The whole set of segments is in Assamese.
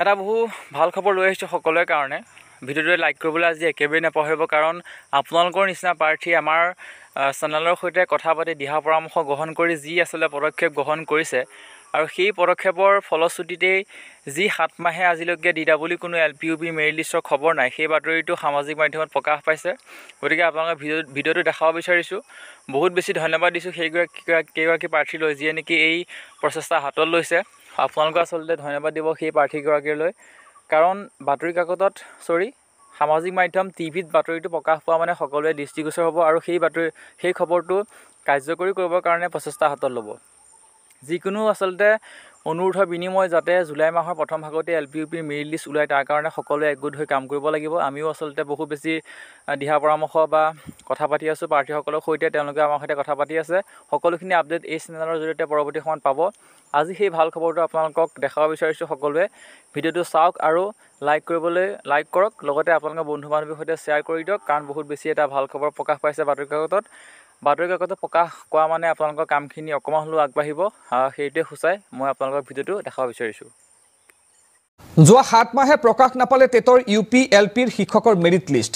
এটা বহু ভাল খবৰ লৈ আহিছোঁ সকলোৰে কাৰণে। ভিডিঅ'টো লাইক কৰিবলৈ আজি একেবাৰে নাপাহৰিব, কাৰণ আপোনালোকৰ নিচিনা প্ৰাৰ্থী আমাৰ চেনেলৰ সৈতে কথা পাতি দিহা পৰামৰ্শ গ্ৰহণ কৰি যি আচলতে পদক্ষেপ গ্ৰহণ কৰিছে, আৰু সেই পদক্ষেপৰ ফলশ্ৰুতিতেই যি 7 মাহে আজিলৈকে DW কোনো LPUP মেৰিট লিষ্টৰ খবৰ নাই, সেই বাতৰিটো সামাজিক মাধ্যমত প্ৰকাশ পাইছে। গতিকে আপোনালোকে ভিডিঅ'টো দেখাব বিচাৰিছোঁ। বহুত বেছি ধন্যবাদ দিছোঁ কেইগৰাকী প্ৰাৰ্থীলৈ যিয়ে নেকি এই প্ৰচেষ্টা হাতত লৈছে। আপোনালোকে আচলতে ধন্যবাদ দিব সেই প্ৰাৰ্থীগৰাকীলৈ, কাৰণ সামাজিক মাধ্যম টিভিত বাতৰিটো প্ৰকাশ পোৱা মানে সকলোৱে দৃষ্টিগোচৰ হ'ব, আৰু সেই খবৰটো কাৰ্যকৰী কৰিবৰ কাৰণে প্ৰচেষ্টা হাতত ল'ব। যিকোনো আচলতে অনুৰোধৰ বিনিময় যাতে জুলাই মাহৰ প্ৰথম ভাগতে LPUP মেৰিট লিষ্ট ওলায়, তাৰ কাৰণে সকলোৱে একগোট হৈ কাম কৰিব লাগিব। আমিও আচলতে বহু বেছি দিহা পৰামৰ্শ বা কথা পাতি আছোঁ প্ৰাৰ্থীসকলৰ সৈতে, তেওঁলোকে আমাৰ সৈতে কথা পাতি আছে। সকলোখিনি আপডেট এই চেনেলৰ জৰিয়তে পৰৱৰ্তী সময়ত পাব। আজি সেই ভাল খবৰটো আপোনালোকক দেখাব বিচাৰিছোঁ। সকলোৱে ভিডিঅ'টো চাওক আৰু লাইক কৰক, লগতে আপোনালোকৰ বন্ধু বান্ধৱীৰ সৈতে শ্বেয়াৰ কৰি দিয়ক, কাৰণ বহুত বেছি এটা ভাল খবৰ প্ৰকাশ পাইছে বাতৰি কাকতত প্ৰকাশ কৰা মানে আপোনালোকৰ কামখিনি অকণমান হ'লেও আগবাঢ়িব, সেইটোৱে সূচাই মই আপোনালোকক ভিডিঅ'টো দেখাব বিচাৰিছোঁ। যোৱা 7 মাহে প্ৰকাশ নাপালে টেটৰ UP LPৰ শিক্ষকৰ মেৰিট লিষ্ট।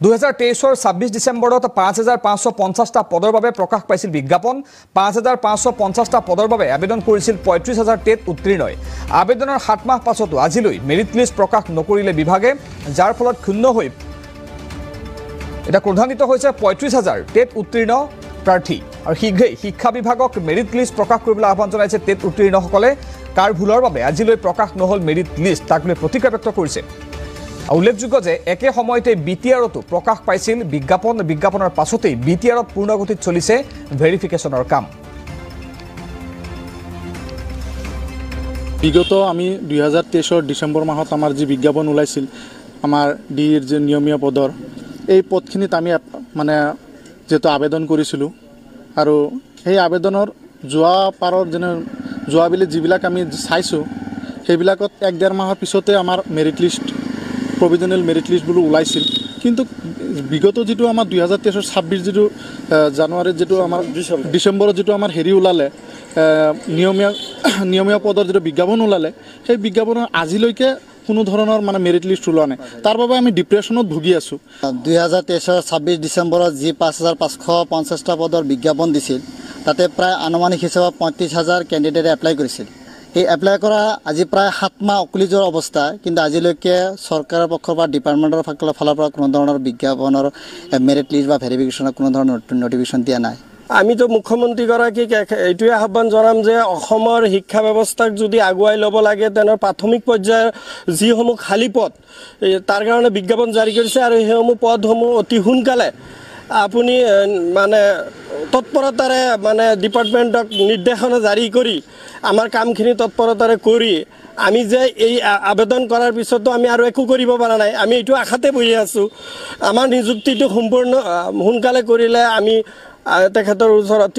2023 26 ডিচেম্বৰত 5550টা পদৰ বাবে প্ৰকাশ পাইছিল বিজ্ঞাপন। 5550টা পদৰ বাবে আবেদন কৰিছিল 35000 টেট উত্তীৰ্ণই। আবেদনৰ 7 মাহ পাছতো আজিলৈ মেৰিট লিষ্ট প্ৰকাশ নকৰিলে বিভাগে, যাৰ ফলত ক্ষুণ্ণ হৈ এটা ক্ৰোধান্বিত হৈছে 35000 টেট উত্তীৰ্ণ প্ৰাৰ্থী। আৰু শীঘ্ৰেই শিক্ষা বিভাগক মেৰিট লিষ্ট প্ৰকাশ কৰিবলৈ আহ্বান জনাইছে টেট উত্তীৰ্ণসকলে। কাৰ ভুলৰ বাবে আজিলৈ প্ৰকাশ নহ'ল মেৰিট লিষ্ট, তাক লৈ প্ৰতিক্ৰিয়া ব্যক্ত কৰিছে। উল্লেখযোগ্য যে একে সময়তে BTRতো প্ৰকাশ পাইছিল বিজ্ঞাপনৰ পাছতেই BTRত পূৰ্ণগতিত চলিছে ভেৰিফিকেশ্যনৰ কাম। বিগত আমি 2023 ডিচেম্বৰ মাহত আমাৰ যি বিজ্ঞাপন ওলাইছিল আমাৰ ডিৰ যে নিয়মীয়া পদৰ, এই পদখিনিত আমি মানে যিহেতু আবেদন কৰিছিলোঁ, আৰু সেই আবেদনৰ যোৱাবেলি যিবিলাক আমি চাইছোঁ, সেইবিলাকত 1-1.5 মাহৰ পিছতে আমাৰ প্ৰভিজনেল মেৰিট লিষ্টবোৰ ওলাইছিল। কিন্তু বিগত যিটো আমাৰ 2023 26 যিটো জানুৱাৰীত যিটো আমাৰ ডিচেম্বৰত যিটো আমাৰ ওলালে নিয়মীয়া পদৰ যিটো বিজ্ঞাপন ওলালে, সেই বিজ্ঞাপনৰ আজিলৈকে কোনো ধৰণৰ মানে মেৰিট লিষ্ট ওলোৱা নাই। তাৰ বাবে আমি ডিপ্ৰেশ্যনত ভুগি আছোঁ। 2023 26 ডিচেম্বৰত যি 5550টা পদৰ বিজ্ঞাপন দিছিল, তাতে প্ৰায় আনুমানিক হিচাপত 35000 কেণ্ডিডেটে এপ্লাই কৰিছিল। এই এপ্লাই কৰা আজি প্ৰায় 7 মাহ উকলি যোৱাৰ অৱস্থা, কিন্তু আজিলৈকে চৰকাৰৰ পক্ষৰ পৰা ডিপাৰ্টমেণ্টৰ ফালৰ পৰা কোনো ধৰণৰ বিজ্ঞাপনৰ মেৰিট লিষ্ট বা ভেৰিফিকেশ্যনৰ কোনো ধৰণৰ নটিফিকেশ্যন দিয়া নাই। আমিতো মুখ্যমন্ত্ৰীগৰাকীক এইটোৱে আহ্বান জনাম যে অসমৰ শিক্ষা ব্যৱস্থাক যদি আগুৱাই ল'ব লাগে, তেনে প্ৰাথমিক পৰ্যায়ৰ যিসমূহ খালী পদ, তাৰ কাৰণে বিজ্ঞাপন জাৰি কৰিছে, আৰু সেইসমূহ পদসমূহ অতি সোনকালে আপুনি মানে তৎপৰতাৰে মানে ডিপাৰ্টমেণ্টক নিৰ্দেশনা জাৰি কৰি আমাৰ কামখিনি তৎপৰতাৰে কৰি, আমি যে এই আবেদন কৰাৰ পিছতো আমি আৰু একো কৰিব পৰা নাই, আমি এইটো আশাতে বহি আছোঁ। আমাৰ নিযুক্তিটো সম্পূৰ্ণ সোনকালে কৰিলে আমি তেখেতৰ ওচৰত